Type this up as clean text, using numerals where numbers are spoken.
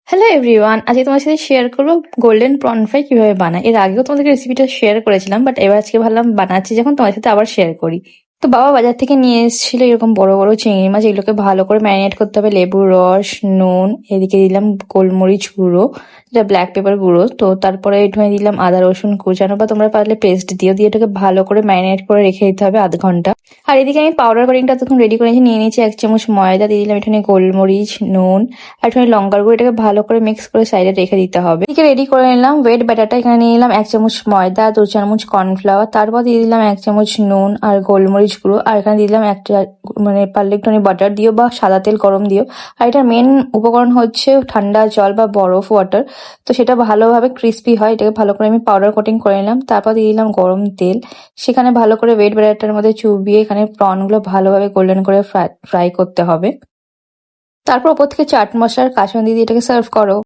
Hello everyone, আজকে তোমার সাথে শেয়ার করবো গোল্ডেন প্রন ফ্রাই কিভাবে বানায়। এর আগেও তোমাদেরকে রেসিপিটা শেয়ার করেছিলাম, বাট এবার আজকে ভাবলাম বানাচ্ছি যখন তোমার সাথে আবার শেয়ার করি। তো বাবা বাজার থেকে নিয়ে এসেছিল এরকম বড় বড় চিংড়ি মাছ। এগুলোকে ভালো করে ম্যারিনেট করতে হবে, লেবুর রস, নুন, এদিকে দিলাম গোলমরিচ গুঁড়ো, যেটা ব্ল্যাক পেপার গুঁড়ো। তো তারপরে একটুখানি দিলাম আদা রসুন কুচানো, বা তোমরা পারলে পেস্ট দিয়ে এটাকে ভালো করে ম্যারিনেট করে রেখে দিতে হবে আধ ঘন্টা। আর এদিকে আমি পাউডার কোটিংটা তখন রেডি করে নিয়ে নিয়েছি 1 চামচ ময়দা, দিয়ে দিলাম এখানে গোলমরিচ, নুন আর এখানে লঙ্কার গুঁড়ো। এটাকে ভালো করে মিক্স করে সাইডে রেখে দিতে হবে। এদিকে রেডি করে নিলাম ওয়েট ব্যাটারটা। এখানে নিয়ে নিলাম 1 চামচ ময়দা, 2 চামচ কর্নফ্লাওয়ার, তারপর দিয়ে দিলাম 1 চামচ নুন আর গোলমরিচ গুঁড়ো। আর এখানে দিয়ে দিলাম একটা পারলে একটুখানি বাটার দিও বা সাদা তেল গরম দিও। আর এটার মেন উপকরণ হচ্ছে ঠান্ডা জল বা বরফ ওয়াটার। তো সেটা ভালোভাবে ক্রিস্পি হয়। এটাকে ভালো করে আমি পাউডার কোটিং করে নিলাম। তারপর দিয়ে দিলাম গরম তেল। সেখানে ভালো করে ওয়েট ব্যাটারটার মধ্যে চুবিয়ে এখানে প্রনগুলো ভালোভাবে গোল্ডেন করে ফ্রাই করতে হবে। তারপর ওপর থেকে চাট মশলার কাসুন্দি দিয়ে এটাকে সার্ভ করো।